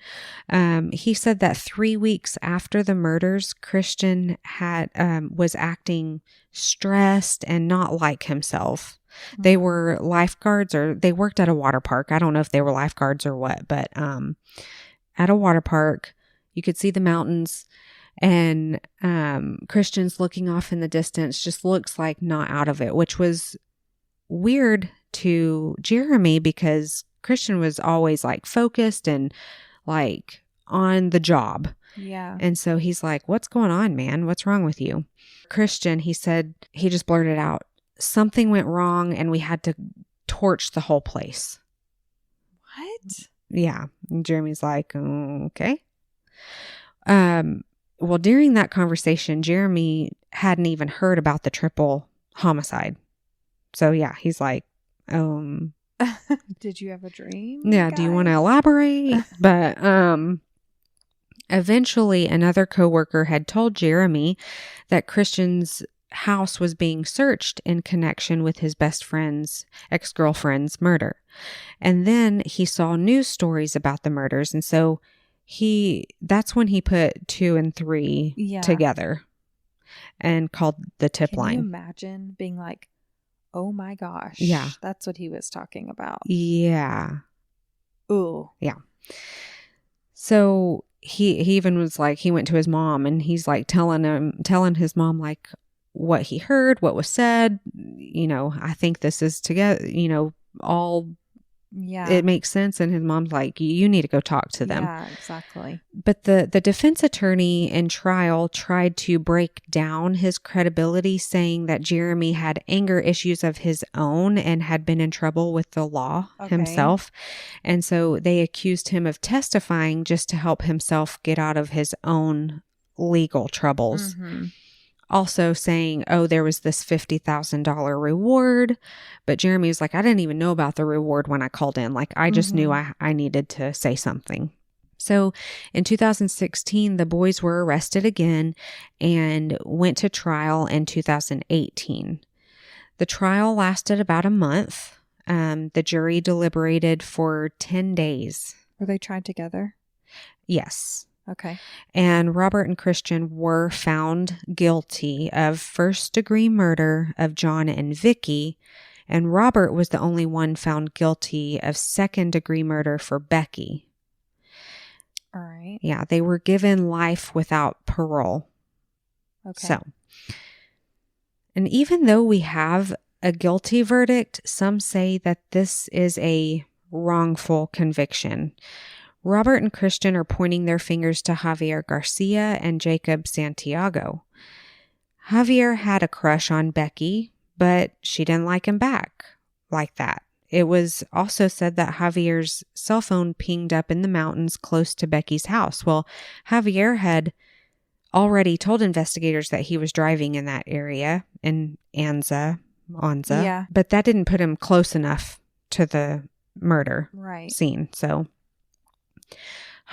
He said that 3 weeks after the murders, Christian was acting stressed and not like himself. They were lifeguards, or they worked at a water park. I don't know if they were lifeguards or what, but at a water park, you could see the mountains, and Christian's looking off in the distance, just looks like not out of it, which was weird to Jeremy because Christian was always like focused and like on the job. Yeah. And so he's like, what's going on, man? What's wrong with you? Christian, he said, he just blurted out, something went wrong and we had to torch the whole place. Yeah. And Jeremy's like, okay. Well, during that conversation, Jeremy hadn't even heard about the triple homicide. So yeah, he's like, did you have a dream? yeah, guys? do you want to elaborate? But eventually another coworker had told Jeremy that Christian's house was being searched in connection with his best friend's ex-girlfriend's murder. And then he saw news stories about the murders, and so that's when he put 2 and 3 together and called the tip line. Can you imagine being like, oh my gosh. Yeah. That's what he was talking about. Yeah. Ooh. Yeah. So he even was like, he went to his mom and he's like telling his mom like what he heard, what was said. You know, I think this is together, you know, all. Yeah. It makes sense. And his mom's like, you need to go talk to them. Yeah, exactly. But the defense attorney in trial tried to break down his credibility, saying that Jeremy had anger issues of his own and had been in trouble with the law himself. And so they accused him of testifying just to help himself get out of his own legal troubles. Mm-hmm. Also saying, there was this $50,000 reward. But Jeremy was like, I didn't even know about the reward when I called in. Like, I just knew I needed to say something. So in 2016, the boys were arrested again and went to trial in 2018. The trial lasted about a month. The jury deliberated for 10 days. Were they tried together? Yes. Okay. And Robert and Christian were found guilty of first-degree murder of John and Vicky, and Robert was the only one found guilty of second-degree murder for Becky. All right. Yeah, they were given life without parole. Okay. So, and even though we have a guilty verdict, some say that this is a wrongful conviction. Robert and Christian are pointing their fingers to Javier Garcia and Jacob Santiago. Javier had a crush on Becky, but she didn't like him back like that. It was also said that Javier's cell phone pinged up in the mountains close to Becky's house. Well, Javier had already told investigators that he was driving in that area in Anza, yeah. But that didn't put him close enough to the murder scene. So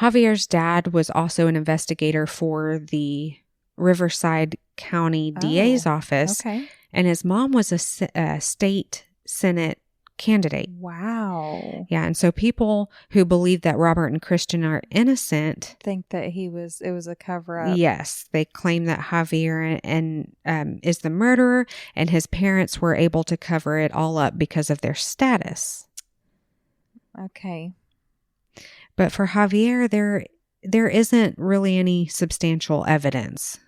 Javier's dad was also an investigator for the Riverside County DA's office, and his mom was a state Senate candidate. Wow. Yeah, and so people who believe that Robert and Christian are innocent think that it was a cover-up. Yes, they claim that Javier is the murderer, and his parents were able to cover it all up because of their status. Okay. But for Javier, there isn't really any substantial evidence.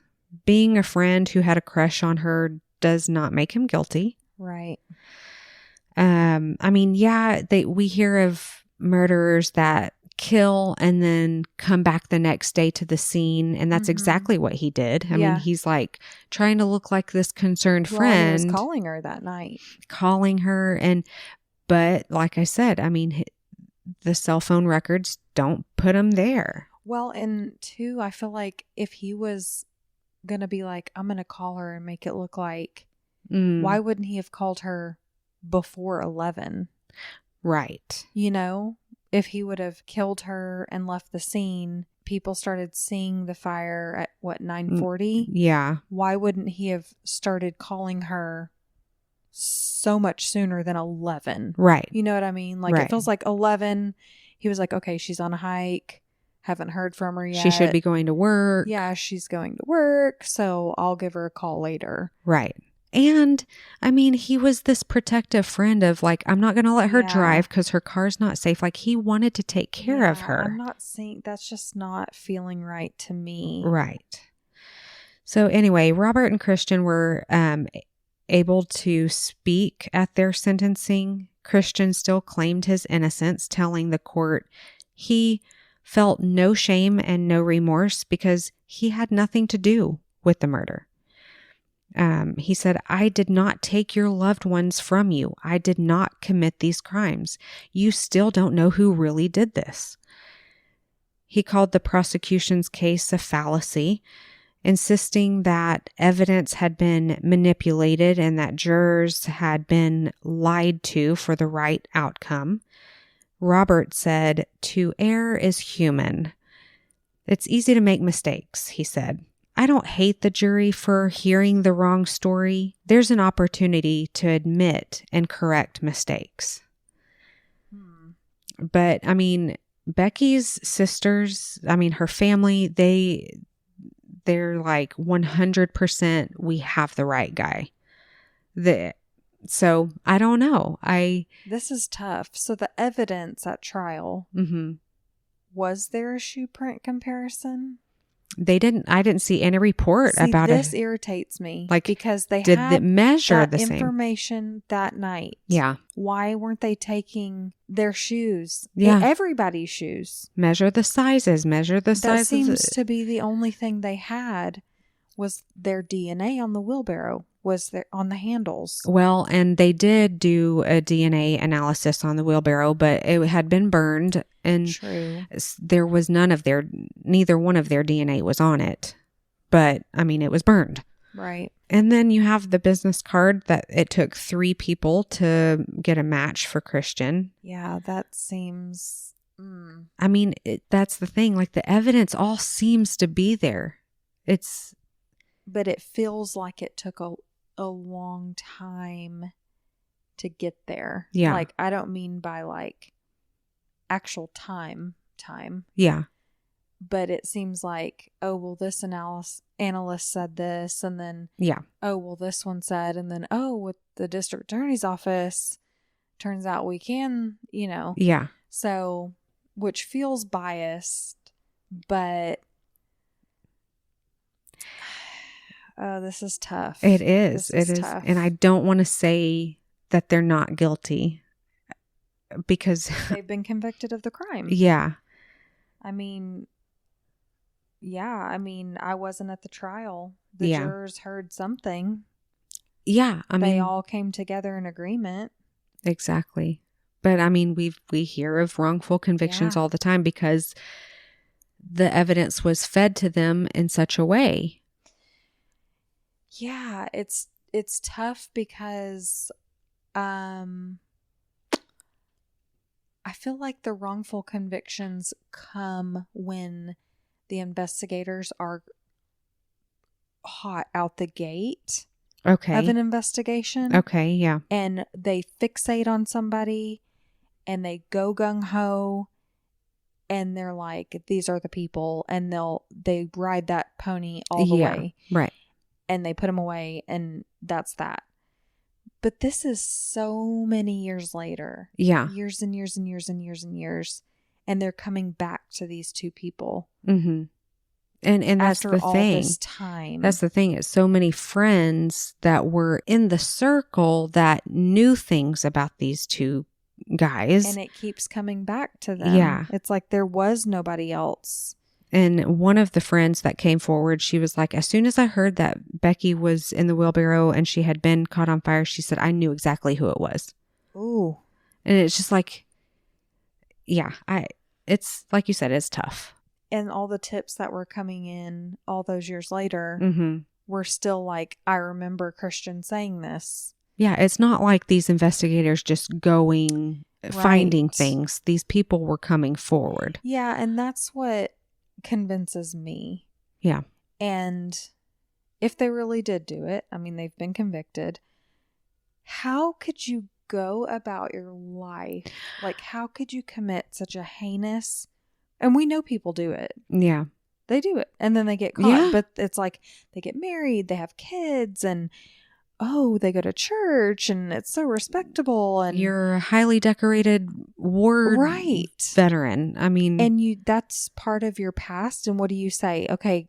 Being a friend who had a crush on her does not make him guilty. Right. I mean, yeah, we hear of murderers that kill and then come back the next day to the scene, and that's exactly what he did. I mean, he's like trying to look like this concerned friend. He was calling her that night. But like I said, I mean, the cell phone records don't put him there. Well, and two, I feel like if he was going to be like, I'm going to call her and make it look like, why wouldn't he have called her before 11? Right. You know, if he would have killed her and left the scene, people started seeing the fire at 9:40? Yeah. Why wouldn't he have started calling her so much sooner than 11? Right. You know what I mean? Like, it feels like 11. He was like, okay, she's on a hike. Haven't heard from her yet. She should be going to work. Yeah, she's going to work. So I'll give her a call later. Right. And I mean, he was this protective friend of like, I'm not going to let her drive because her car's not safe. Like, he wanted to take care of her. I'm not saying, that's just not feeling right to me. Right. So anyway, Robert and Christian were able to speak at their sentencing. Christian still claimed his innocence, telling the court he felt no shame and no remorse because he had nothing to do with the murder. He said, I did not take your loved ones from you. I did not commit these crimes. You still don't know who really did this. He called the prosecution's case a fallacy, insisting that evidence had been manipulated and that jurors had been lied to for the right outcome. Robert said, to err is human. It's easy to make mistakes, he said. I don't hate the jury for hearing the wrong story. There's an opportunity to admit and correct mistakes. But, I mean, Becky's sisters, I mean, her family, they're like 100% we have the right guy. So I don't know. This is tough. So the evidence at trial, was there a shoe print comparison? I didn't see any report about it. This irritates me. Like, because they did had it measure that the same information that night. Yeah. Why weren't they taking their shoes? Yeah. Everybody's shoes. Measure the sizes. That seems to be the only thing they had was their DNA on the wheelbarrow, was there on the handles. Well, and they did do a DNA analysis on the wheelbarrow, but it had been burned and True. There was neither one of their DNA was on it. But, I mean, it was burned. Right. And then you have the business card that it took 3 people to get a match for Christian. Yeah, that seems... I mean, that's the thing. Like, the evidence all seems to be there. But it feels like it took a long time to get there. Yeah. Like, I don't mean by, like, actual time. Yeah. But it seems like, oh, well, this analyst said this, and then, yeah. Oh, well, this one said, and then, oh, with the district attorney's office, turns out we can, Yeah. So, which feels biased, but, oh, this is tough. It is. It is tough. And I don't want to say that they're not guilty because they've been convicted of the crime. Yeah. I mean, I wasn't at the trial. The jurors heard something. Yeah. They all came together in agreement. Exactly. But I mean, we hear of wrongful convictions all the time because the evidence was fed to them in such a way. Yeah, it's tough because I feel like the wrongful convictions come when the investigators are hot out the gate of an investigation. Okay, yeah. And they fixate on somebody and they go gung-ho and they're like, these are the people, and they ride that pony all the way. Right. And they put them away, and that's that. But this is so many years later. Yeah. Years and years and years and years and years. And they're coming back to these 2 people. Mm-hmm. And that's after the all thing. This time. That's the thing. It's so many friends that were in the circle that knew things about these 2 guys. And it keeps coming back to them. Yeah. It's like there was nobody else. And one of the friends that came forward, she was like, as soon as I heard that Becky was in the wheelbarrow and she had been caught on fire, she said, I knew exactly who it was. Ooh. And it's just like, yeah, it's like you said, it's tough. And all the tips that were coming in all those years later were still like, I remember Christian saying this. Yeah, it's not like these investigators just going, finding things. These people were coming forward. Yeah, and that's what convinces me. Yeah. And if they really did do it, I mean, they've been convicted. How could you go about your life? Like, how could you commit such a heinous... And we know people do it. Yeah. They do it. And then they get caught. Yeah. But it's like they get married, they have kids, and they go to church, and it's so respectable. And you're a highly decorated war veteran. I mean... And that's part of your past. And what do you say? Okay,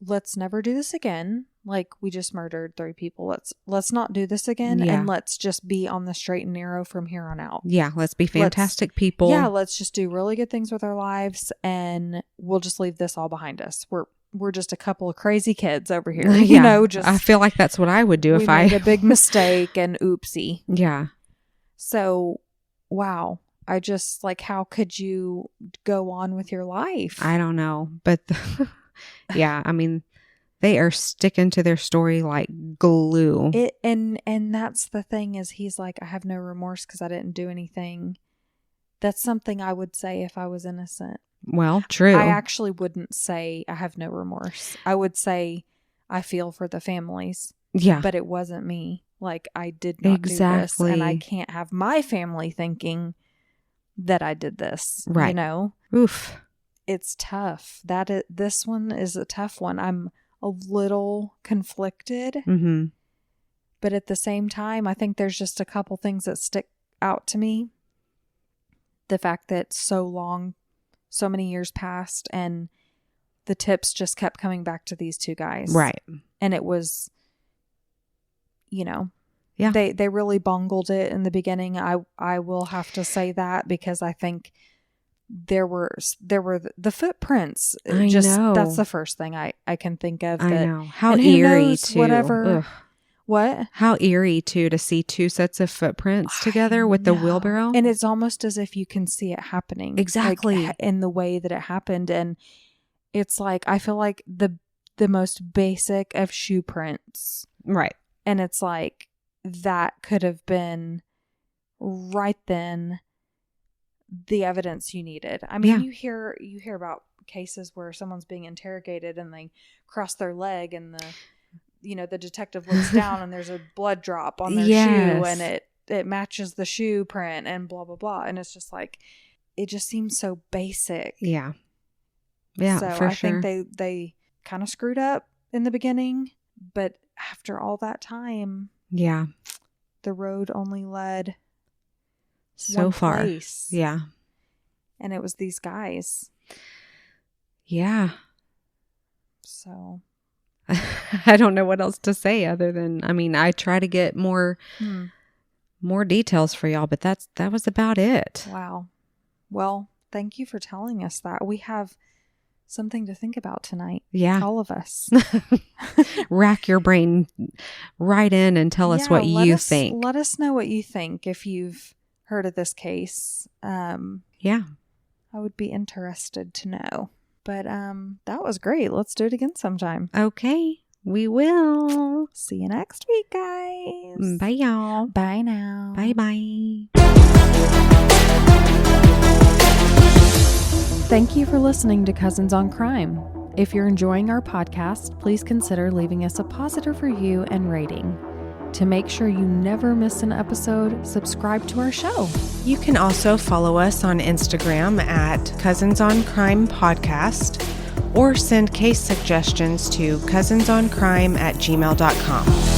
let's never do this again. Like, we just murdered 3 people. Let's not do this again. Yeah. And let's just be on the straight and narrow from here on out. Yeah, let's be fantastic people. Yeah, let's just do really good things with our lives, and we'll just leave this all behind us. we're just a couple of crazy kids over here. You know, just I feel like that's what I would do if I made a big mistake and oopsie. Yeah. So, wow. I just like, how could you go on with your life? I don't know. But yeah, I mean, they are sticking to their story like glue. And that's the thing is he's like, I have no remorse because I didn't do anything. That's something I would say if I was innocent. Well, true. I actually wouldn't say I have no remorse. I would say I feel for the families. Yeah. But it wasn't me. Like, I did not do this. And I can't have my family thinking that I did this. Right. You know? Oof. It's tough. This one is a tough one. I'm a little conflicted. Mm-hmm. But at the same time, I think there's just a couple things that stick out to me. The fact that so many years passed and the tips just kept coming back to these two guys. Right. And it was, you know, yeah, they really bungled it in the beginning. I will have to say that because I think there were the footprints. I know. That's the first thing I can think of. I know. How eerie too. Whatever. Ugh. What? How eerie too to see two sets of footprints together with the wheelbarrow. And it's almost as if you can see it happening. Exactly. Like, in the way that it happened. And it's like, I feel like the most basic of shoe prints. Right. And it's like, that could have been right then the evidence you needed. I mean, you hear about cases where someone's being interrogated and they cross their leg and the detective looks down and there's a blood drop on their shoe and it matches the shoe print and blah, blah, blah. And it's just like, it just seems so basic. Yeah. Yeah, so for I sure. think they kind of screwed up in the beginning, but after all that time, yeah, the road only led so far. Place. Yeah. And it was these guys. Yeah. So I don't know what else to say other than, I mean, I try to get more details for y'all, but that was about it. Wow. Well, thank you for telling us that. We have something to think about tonight. Yeah. All of us. Rack your brain right in and tell us what you think. Let us know what you think if you've heard of this case. Yeah. I would be interested to know. But that was great. Let's do it again sometime. Okay. We will. See you next week, guys. Bye, y'all. Bye now. Bye-bye. Thank you for listening to Cousins on Crime. If you're enjoying our podcast, please consider leaving us a positive review and rating. To make sure you never miss an episode, subscribe to our show. You can also follow us on Instagram at Cousins on Crime Podcast or send case suggestions to cousinsoncrime@gmail.com.